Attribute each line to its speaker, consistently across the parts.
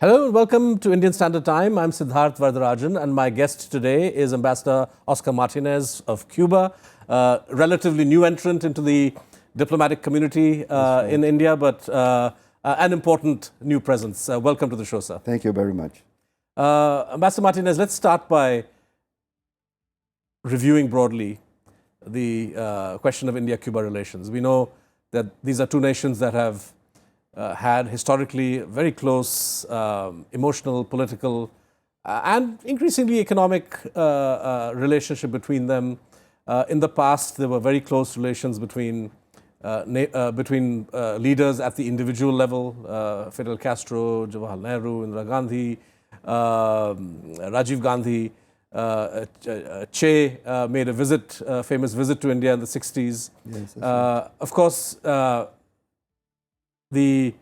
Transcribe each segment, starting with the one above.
Speaker 1: Hello and welcome to Indian Standard Time. I'm Siddharth Varadarajan and my guest today is Ambassador Oscar Martinez of Cuba, relatively new entrant into the diplomatic community in India, but an important new presence. Welcome to the show, sir.
Speaker 2: Thank you very much.
Speaker 1: Ambassador Martinez, let's start by reviewing broadly the question of India-Cuba relations. We know that these are two nations that have had historically very close emotional, political, and increasingly economic relationship between them. In the past, there were very close relations between leaders at the individual level, Fidel Castro, Jawaharlal Nehru, Indira Gandhi, Rajiv Gandhi. Che made a famous visit to India in the 60s.
Speaker 2: Yes, right.
Speaker 1: Of course, the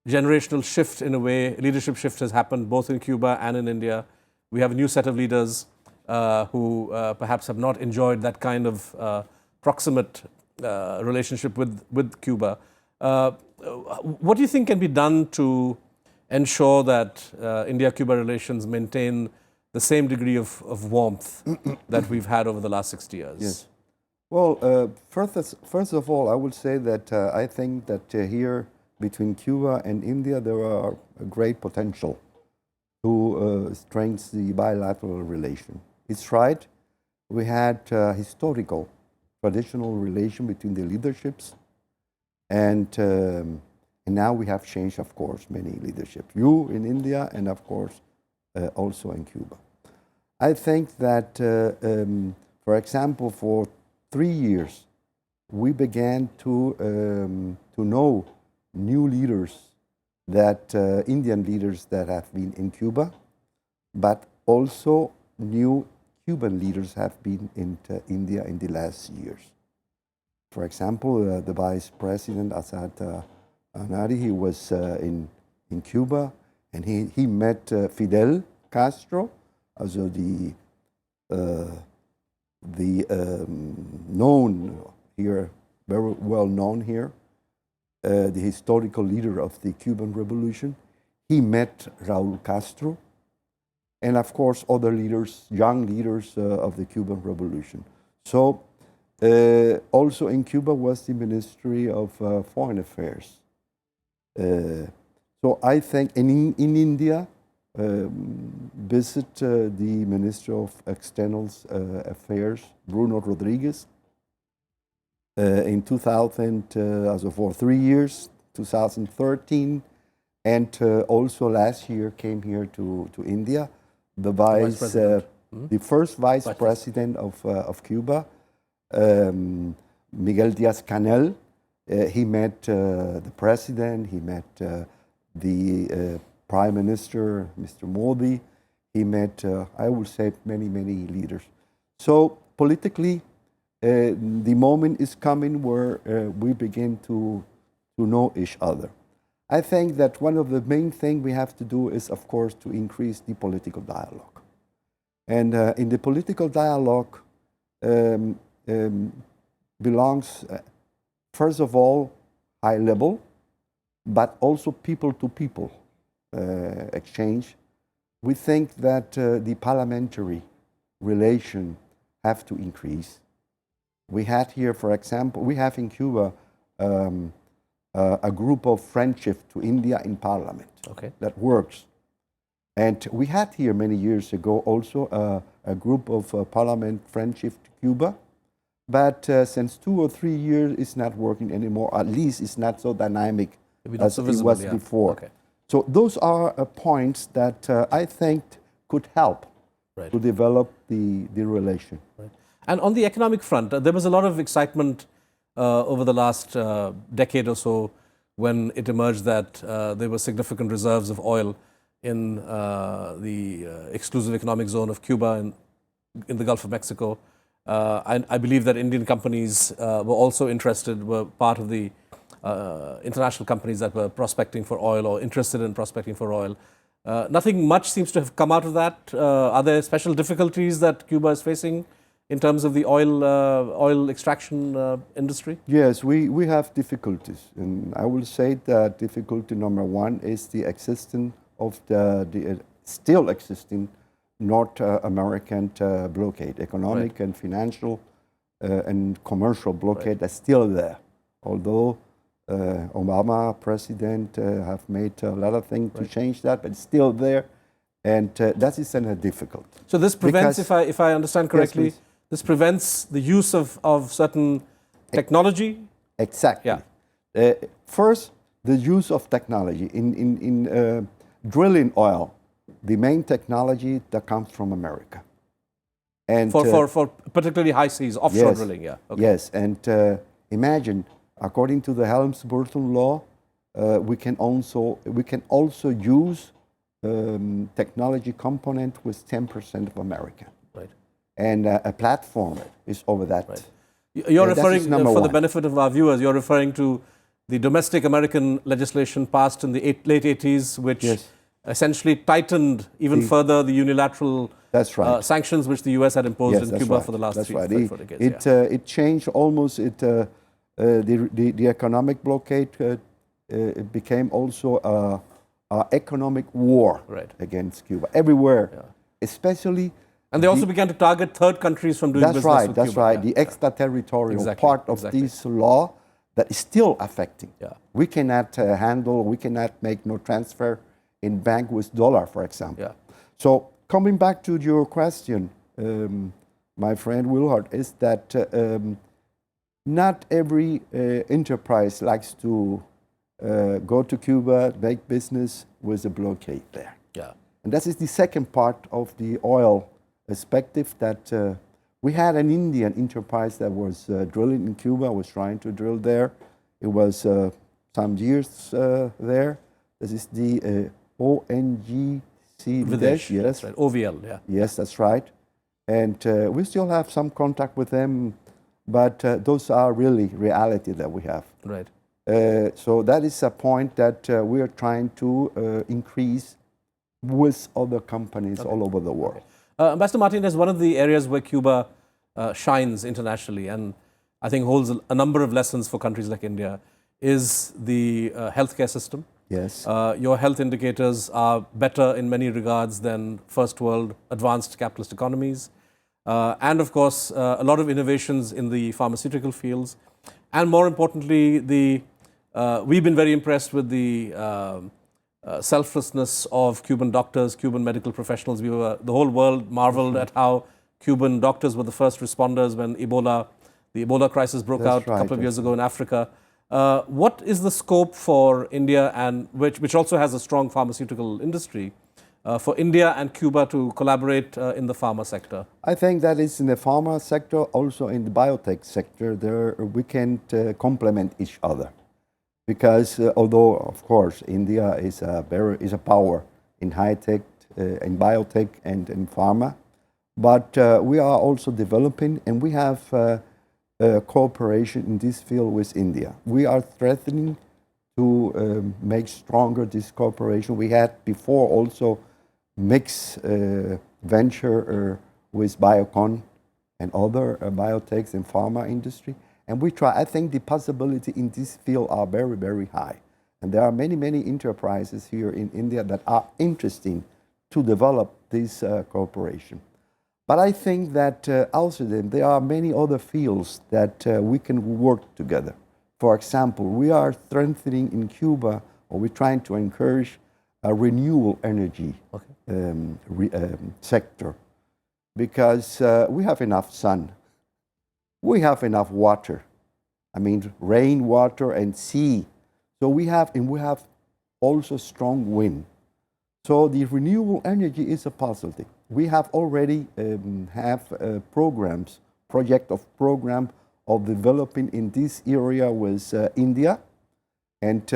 Speaker 1: generational shift, in a way, leadership shift has happened both in Cuba and in India. We have a new set of leaders who perhaps have not enjoyed that kind of proximate relationship with Cuba. What do you think can be done to ensure that India-Cuba relations maintain the same degree of warmth that we've had over the last 60 years?
Speaker 2: Yes. Well, first of all, I would say that I think that here between Cuba and India, there are a great potential to strengthen the bilateral relation. It's right. We had historical, traditional relation between the leaderships, and now we have changed, of course, many leaderships. You in India, and of course, also in Cuba. I think that, for example, for 3 years, we began to know new leaders, that Indian leaders that have been in Cuba, but also new Cuban leaders have been in India in the last years. For example, the Vice President Asad Anari, he was in Cuba, and he met Fidel Castro, also the known here, very well known here, the historical leader of the Cuban Revolution. He met Raúl Castro, and of course other leaders, young leaders of the Cuban Revolution. So also in Cuba was the Ministry of Foreign Affairs. So I think in India, visit the Minister of External Affairs, Bruno Rodriguez, in 2000, also for 3 years, 2013, and also last year came here to India, the first Vice President of Cuba, Miguel Díaz-Canel. He met the President, he met the Prime Minister, Mr. Modi. He met, I would say, many leaders. So politically, the moment is coming where we begin to know each other. I think that one of the main things we have to do is, of course, to increase the political dialogue. And in the political dialogue belongs, first of all, high level, but also people to people exchange. We think that the parliamentary relation have to increase. We had here, for example, we have in Cuba a group of friendship to India in parliament that works. And we had here many years ago also a group of parliament friendship to Cuba, but since 2 or 3 years it's not working anymore. At least it's not so dynamic as it was before. So those are points that I think could help to develop the relation.
Speaker 1: And on the economic front, there was a lot of excitement over the last decade or so when it emerged that there were significant reserves of oil in the exclusive economic zone of Cuba in the Gulf of Mexico. I believe that Indian companies were also interested, were part of the international companies that were prospecting for oil or interested in prospecting for oil. Nothing much seems to have come out of that. Are there special difficulties that Cuba is facing in terms of the oil extraction industry?
Speaker 2: Yes, we have difficulties. And I will say that difficulty number one is the existence of the still existing North American blockade, economic and financial and commercial blockade that's still there. Although Obama president have made a lot of things to change that, but it's still there, and that is difficult.
Speaker 1: So this prevents, if I understand correctly,
Speaker 2: yes,
Speaker 1: this prevents the use of certain technology?
Speaker 2: Exactly.
Speaker 1: Yeah.
Speaker 2: First, the use of technology. In drilling oil, the main technology that comes from America. And
Speaker 1: for particularly high seas, offshore drilling, yeah. Okay.
Speaker 2: Yes, and imagine, according to the Helms-Burton law, we can also use technology component with 10% of America.
Speaker 1: Right.
Speaker 2: And a platform is over that.
Speaker 1: Right. You're referring, for the benefit of our viewers, you're referring to the domestic American legislation passed in the late 80s, which essentially tightened even further the unilateral sanctions which the US had imposed in Cuba for the last 4 decades.
Speaker 2: It changed almost the economic blockade. It became also an economic war against Cuba everywhere, especially.
Speaker 1: And they also began to target third countries from doing business with Cuba.
Speaker 2: That's right. The extraterritorial part of this law that is still affecting. We cannot handle, we cannot make no transfer in bank with dollar, for example. So coming back to your question, my friend Wilhard, is that not every enterprise likes to go to Cuba, make business with a blockade there. And that is the second part of the oil perspective, that we had an Indian enterprise that was drilling in Cuba, was trying to drill there. It was some years there. This is the ONGC Videsh, yes.
Speaker 1: That's right. OVL, yeah.
Speaker 2: Yes, that's right. And we still have some contact with them, but those are really reality that we have.
Speaker 1: Right.
Speaker 2: So that is a point that we are trying to increase with other companies all over the world.
Speaker 1: Ambassador Martinez, one of the areas where Cuba shines internationally and I think holds a number of lessons for countries like India is the healthcare system.
Speaker 2: Yes.
Speaker 1: Your health indicators are better in many regards than first world advanced capitalist economies. And of course, a lot of innovations in the pharmaceutical fields. And more importantly, we've been very impressed with the selflessness of Cuban doctors, Cuban medical professionals. The whole world marveled at how Cuban doctors were the first responders when the Ebola crisis broke out a couple of years ago in Africa. What is the scope for India, and which also has a strong pharmaceutical industry, for India and Cuba to collaborate in the pharma sector?
Speaker 2: I think that is in the pharma sector, also in the biotech sector, we can complement each other. Because although, of course, India is a power in high tech, in biotech and in pharma, but we are also developing, and we have cooperation in this field with India. We are threatening to make stronger this cooperation. We had before also mixed venture with Biocon and other biotechs and pharma industry. And we try, I think the possibility in this field are very, very high. And there are many, many enterprises here in India that are interesting to develop this cooperation. But I think that also there are many other fields that we can work together. For example, we are strengthening in Cuba, or we're trying to encourage a renewable energy sector, because we have enough sun. We have enough water. I mean, rainwater and sea. So we have also strong wind. So the renewable energy is a possibility. We have already program of developing in this area with India, and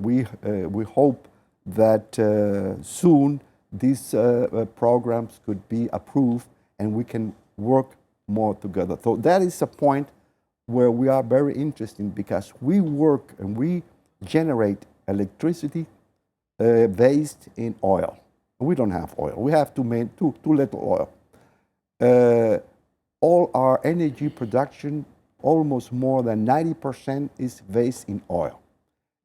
Speaker 2: we hope that soon these programs could be approved and we can work more together. So that is a point where we are very interested, because we work and we generate electricity based in oil. We don't have oil. We have too little oil. All our energy production, almost more than 90%, is based in oil.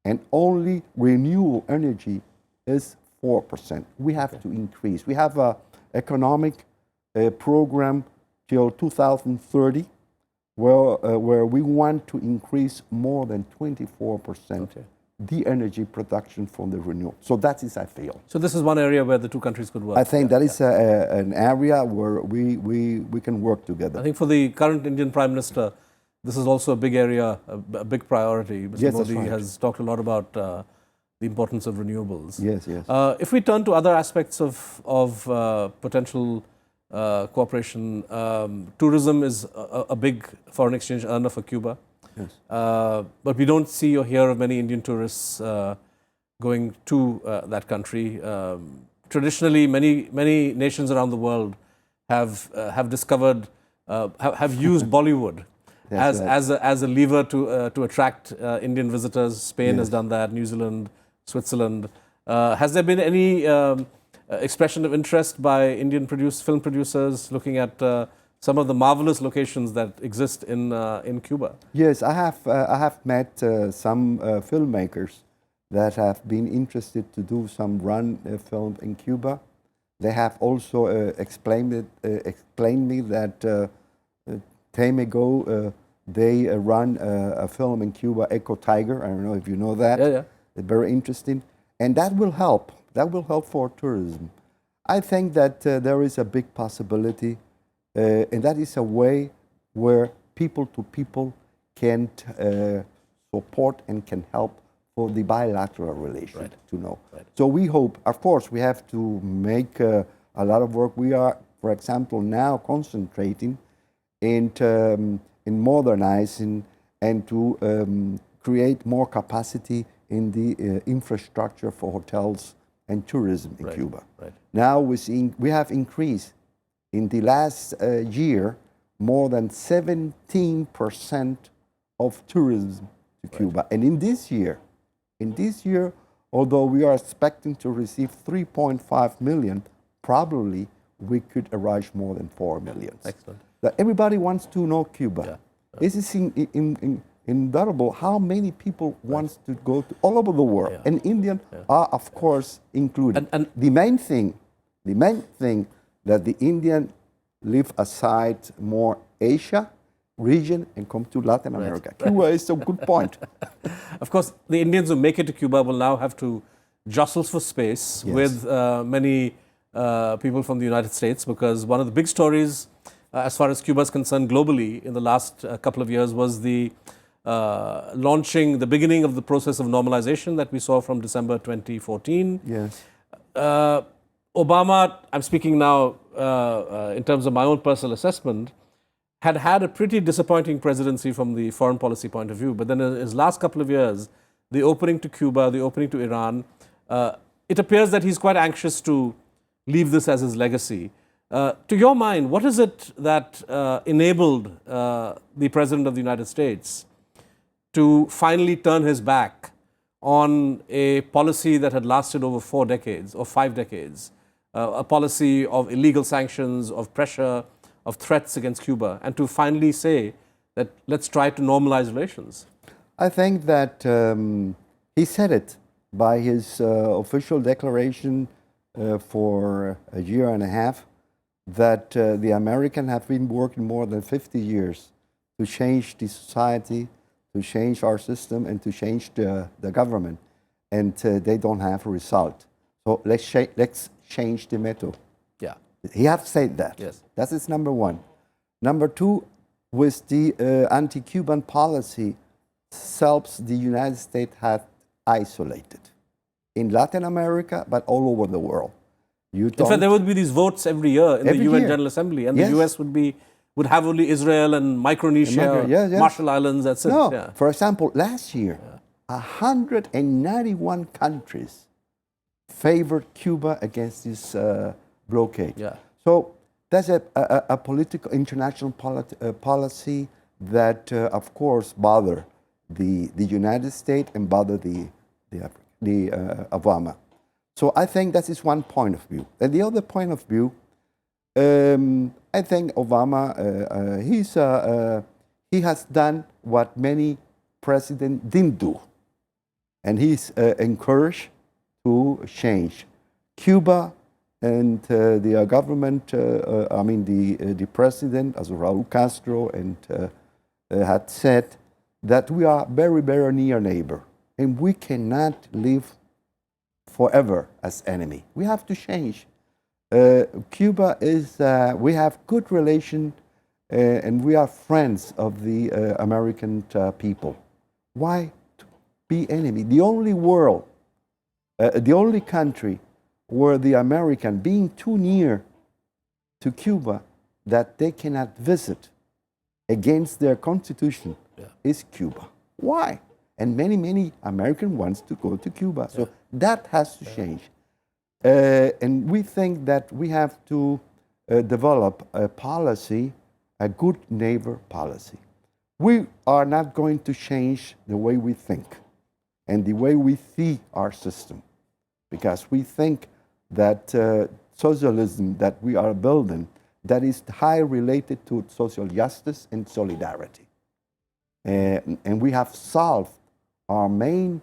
Speaker 2: And only renewable energy is 4%. We have to increase. We have an economic program till 2030 where we want to increase more than 24% the energy production from the renewable. So that is, I feel.
Speaker 1: So this is one area where the two countries could work.
Speaker 2: I think that is an area where we can work together.
Speaker 1: I think for the current Indian Prime Minister, this is also a big area, a big priority. Mr.
Speaker 2: Yes,
Speaker 1: Modi
Speaker 2: that's right.
Speaker 1: has talked a lot about the importance of renewables.
Speaker 2: Yes, yes.
Speaker 1: If we turn to other aspects of potential cooperation, tourism is a big foreign exchange earner for Cuba.
Speaker 2: Yes.
Speaker 1: But we don't see or hear of many Indian tourists going to that country. Traditionally, many nations around the world have discovered, have used Bollywood as a lever to attract Indian visitors. Spain has done that, New Zealand, Switzerland. Has there been any expression of interest by Indian film producers looking at some of the marvelous locations that exist in Cuba?
Speaker 2: Yes, I have met some filmmakers that have been interested to do some film in Cuba. They have also explained me that time ago they run a film in Cuba, Eco Tiger. I don't know if you know that.
Speaker 1: Yeah.
Speaker 2: It's very interesting, and that will help. That will help for tourism. I think that there is a big possibility, and that is a way where people to people can support and can help for the bilateral relation to know.
Speaker 1: Right.
Speaker 2: So we hope, of course, we have to make a lot of work. We are, for example, now concentrating in modernizing and to create more capacity in the infrastructure for hotels and tourism in Cuba.
Speaker 1: Right.
Speaker 2: Now we have increased in the last year more than 17% of tourism to Cuba. And in this year, although we are expecting to receive 3.5 million, probably we could arrive more than 4 million.
Speaker 1: Excellent.
Speaker 2: That everybody wants to know Cuba.
Speaker 1: Yeah.
Speaker 2: This is indubitable how many people wants to go to all over the world, and Indian are of course included.
Speaker 1: And
Speaker 2: the main thing that the Indian leave aside more Asia region and come to Latin America. Cuba is a good point.
Speaker 1: Of course, the Indians who make it to Cuba will now have to jostle for space with many people from the United States, because one of the big stories as far as Cuba is concerned globally in the last couple of years was the the beginning of the process of normalization that we saw from December 2014.
Speaker 2: Yes.
Speaker 1: Obama, I'm speaking now in terms of my own personal assessment, had a pretty disappointing presidency from the foreign policy point of view. But then in his last couple of years, the opening to Cuba, the opening to Iran, it appears that he's quite anxious to leave this as his legacy. To your mind, what is it that enabled the President of the United States to finally turn his back on a policy that had lasted over 4 decades or 5 decades, a policy of illegal sanctions, of pressure, of threats against Cuba, and to finally say that let's try to normalize relations?
Speaker 2: I think that he said it by his official declaration for a year and a half, that the Americans have been working more than 50 years to change the society, to change our system, and to change the government, and they don't have a result. So let's change the method.
Speaker 1: Yeah.
Speaker 2: He has said that.
Speaker 1: Yes.
Speaker 2: That is number one. Number two, with the anti-Cuban policy, the United States have isolated in Latin America, but all over the world.
Speaker 1: In fact, there would be these votes every year in the UN General Assembly, and the US would have only Israel and Micronesia, Marshall Islands, that's it.
Speaker 2: No, for example, last year, 191 countries favored Cuba against this blockade.
Speaker 1: Yeah.
Speaker 2: So that's a political international policy that, of course, bother the United States and bother the Obama. So I think that is one point of view. And the other point of view, I think Obama, he has done what many presidents didn't do. And he's encouraged to change. Cuba and the government, I mean the president, as Raul Castro, and had said that we are very, very near neighbor, and we cannot live forever as enemy. We have to change. Cuba is, we have good relation, and we are friends of the American people. Why be enemy? The only world, the only country where the American being too near to Cuba that they cannot visit against their constitution is Cuba. Why? And many, many American wants to go to Cuba. So that has to change. And we think that we have to develop a policy, a good neighbor policy. We are not going to change the way we think and the way we see our system, because we think that socialism that we are building, that is high related to social justice and solidarity. And we have solved our main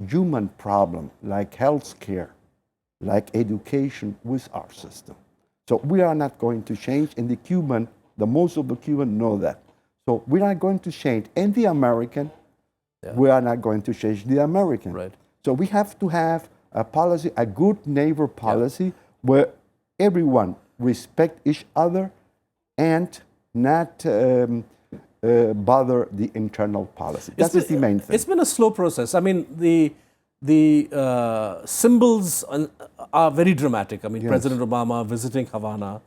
Speaker 2: human problem, like health care, like education, with our system. So we are not going to change, and the most of the Cuban know that. So we're not going to change. And the American, we are not going to change the American.
Speaker 1: Right.
Speaker 2: So we have to have a policy, a good neighbor policy, where everyone respect each other and not bother the internal policy. That is the main thing.
Speaker 1: It's been a slow process. I mean, the symbols are very dramatic. I mean, President Obama visiting Havana,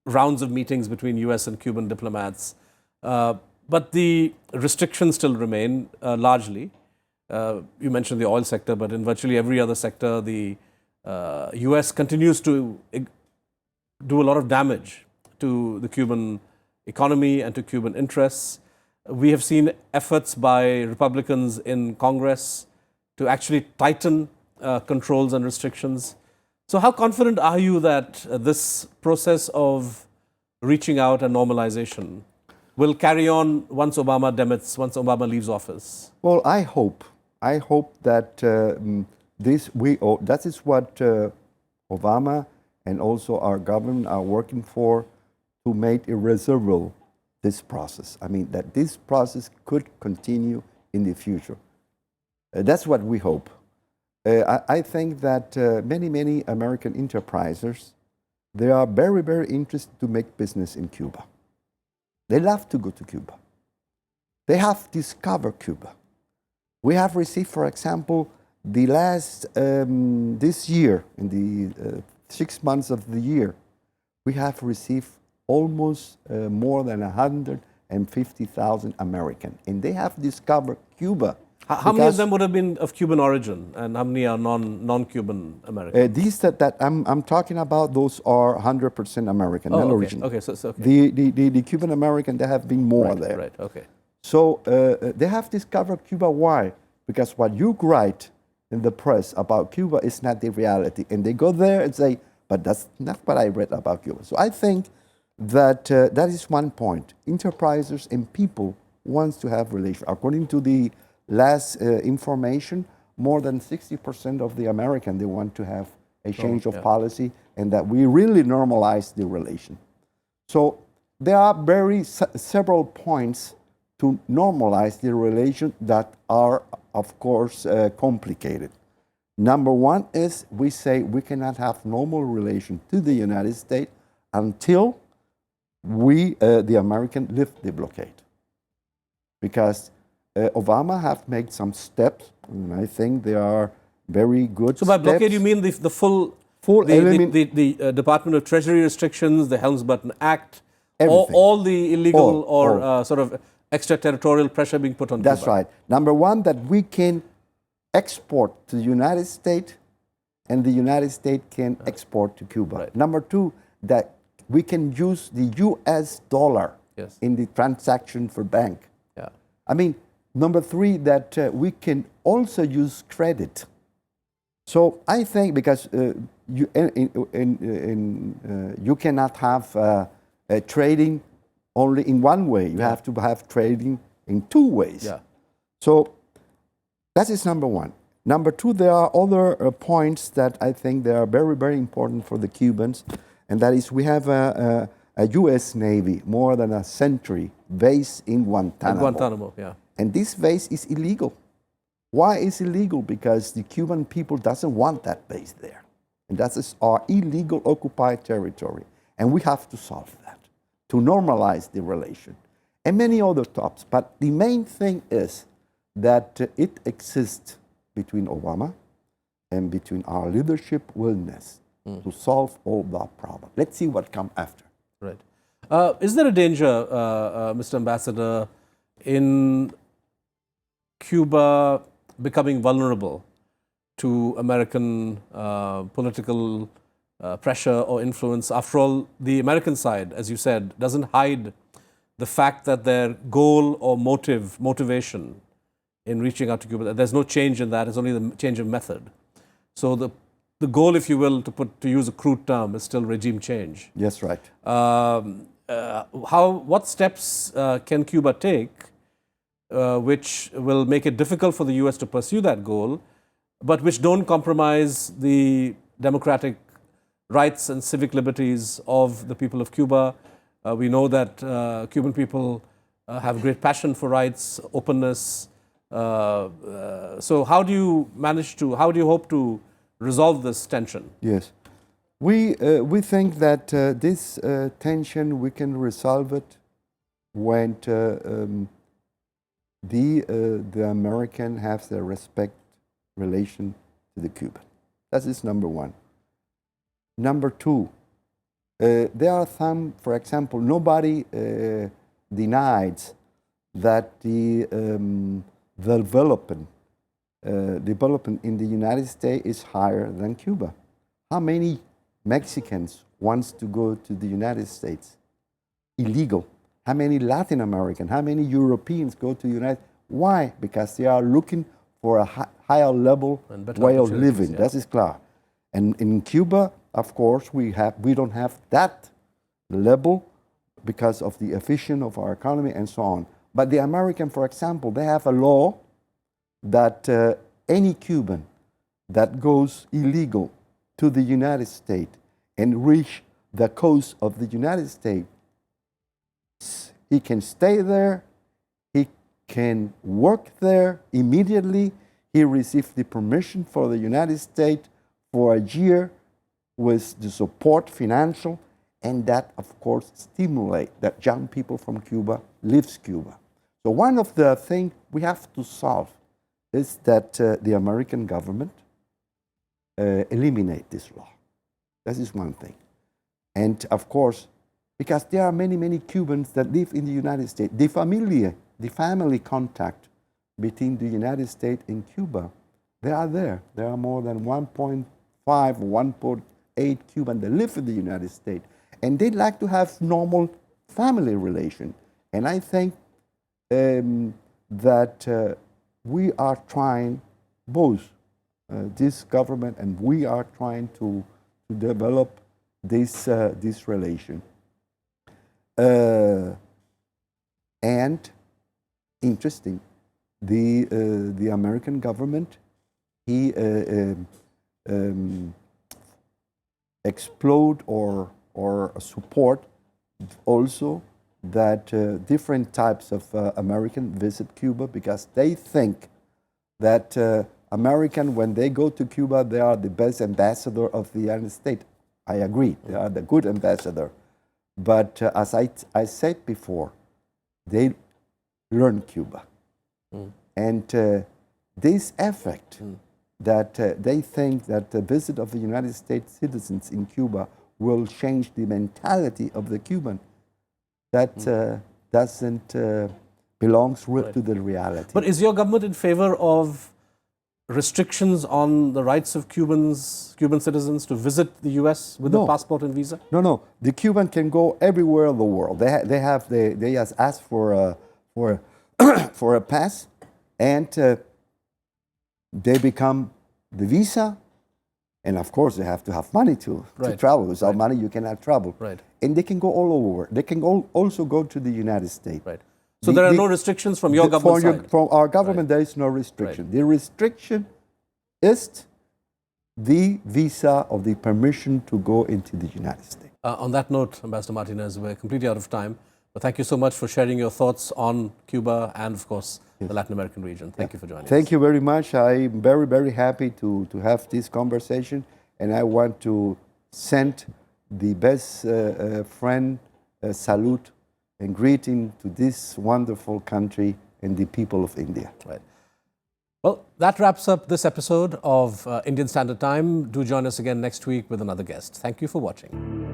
Speaker 1: rounds of meetings between US and Cuban diplomats. But the restrictions still remain largely. You mentioned the oil sector, but in virtually every other sector, the US continues to do a lot of damage to the Cuban economy and to Cuban interests. We have seen efforts by Republicans in Congress to actually tighten controls and restrictions. So how confident are you that this process of reaching out and normalization will carry on once Obama demits, once Obama leaves office?
Speaker 2: Well, I hope that that is what Obama and also our government are working for, to make irreversible this process. I mean, that this process could continue in the future. That's what we hope. I think that many American enterprises, they are very, very interested to make business in Cuba. They love to go to Cuba. They have discovered Cuba. We have received, for example, the last, this year, in the 6 months of the year, we have received almost more than 150,000 Americans, and they have discovered Cuba.
Speaker 1: How many of them would have been of Cuban origin, and how many are non-Cuban Americans?
Speaker 2: These that I'm talking about, those are 100% American, non-original.
Speaker 1: Okay, so okay.
Speaker 2: The Cuban American, there have been more there.
Speaker 1: Right, okay.
Speaker 2: So they have discovered Cuba. Why? Because what you write in the press about Cuba is not the reality, and they go there and say, but that's not what I read about Cuba. So I think that that is one point. Enterprises and people wants to have relations. According to the last information, more than 60% of the American, they want to have a change of policy, and that we really normalize the relation. So there are several points to normalize the relation that are, of course, complicated. Number one is we say we cannot have normal relation to the United States until we, the American, lift the blockade. Because Obama have made some steps, and I think they are very good
Speaker 1: So by
Speaker 2: steps.
Speaker 1: blockade, you mean the full the Department of Treasury restrictions, the Helms-Burton Act, all the illegal sort of extraterritorial pressure being put on Cuba?
Speaker 2: That's right. Number one, that we can export to the United States, and the United States can export to Cuba.
Speaker 1: Right.
Speaker 2: Number two, that we can use the US dollar in the transaction for bank.
Speaker 1: Yeah.
Speaker 2: I mean, number three, that we can also use credit. So I think because you cannot have trading only in one way. You have to have trading in two ways.
Speaker 1: Yeah.
Speaker 2: So that is number one. Number two, there are other points that I think they are very, very important for the Cubans, and that is we have a U.S. Navy, more than a century, base in Guantanamo.
Speaker 1: Guantanamo, yeah.
Speaker 2: And this base is illegal. Why is illegal? Because the Cuban people doesn't want that base there. And that is our illegal occupied territory. And we have to solve that, to normalize the relation. And many other topics. But the main thing is that it exists between Obama and between our leadership willingness to solve all that problem. Let's see what comes after.
Speaker 1: Right. Is there a danger, Mr. Ambassador, in Cuba becoming vulnerable to American political pressure or influence? After all, the American side, as you said, doesn't hide the fact that their goal or motivation in reaching out to Cuba, there's no change in that, it's only the change of method. So the goal, if you will, to use a crude term, is still regime change.
Speaker 2: Yes, right.
Speaker 1: What steps can Cuba take which will make it difficult for the US to pursue that goal, but which don't compromise the democratic rights and civic liberties of the people of Cuba? We know that Cuban people have great passion for rights, openness. So how do you hope to resolve this tension?
Speaker 2: Yes. We think that this tension, we can resolve it when the American has the respect relation to the Cuban. That is number one. Number two, there are some, for example, nobody denies that the development in the United States is higher than Cuba. How many Mexicans wants to go to the United States? Illegal. How many Latin Americans, how many Europeans go to the United States? Why? Because they are looking for a higher level way of living.
Speaker 1: Yeah.
Speaker 2: That is clear. And in Cuba, of course, we don't have that level because of the efficiency of our economy and so on. But the American, for example, they have a law that any Cuban that goes illegal to the United States and reach the coast of the United States, he can stay there, he can work there immediately, he receives the permission for the United States for a year with the support financial, and that, of course, stimulate that young people from Cuba leaves Cuba. So one of the things we have to solve is that the American government eliminate this law. That is one thing. And of course, because there are many, many Cubans that live in the United States, the family contact between the United States and Cuba, they are there. There are more than 1.5, 1.8 Cubans that live in the United States. And they'd like to have normal family relation. And I think that we are trying, both this government and we are trying to develop this relation. And interesting, the American government, he explode or support also that different types of American visit Cuba, because they think that American, when they go to Cuba, they are the best ambassador of the United States. I agree, they are the good ambassador. But as I said before, they learn Cuba. And this effect that they think that the visit of the United States citizens in Cuba will change the mentality of the Cuban, that doesn't belongs to the reality.
Speaker 1: But is your government in favor of restrictions on the rights of Cuban citizens to visit the U.S. with a passport and visa?
Speaker 2: No. The Cuban can go everywhere in the world. They just ask for a pass, and they become the visa. And of course, they have to have money to travel. Without money, you cannot travel.
Speaker 1: Right.
Speaker 2: And they can go all over. They can also go to the United States.
Speaker 1: Right. So there are no restrictions from your government side?
Speaker 2: From our government, there is no restriction. The restriction is the visa or the permission to go into the United States.
Speaker 1: On that note, Ambassador Martinez, we're completely out of time. But thank you so much for sharing your thoughts on Cuba and, of course, the Latin American region. Thank you for joining us.
Speaker 2: Thank you very much. I'm very, very happy to have this conversation. And I want to send the best friend salute and greeting to this wonderful country and the people of India.
Speaker 1: Right. Well, that wraps up this episode of Indian Standard Time. Do join us again next week with another guest. Thank you for watching.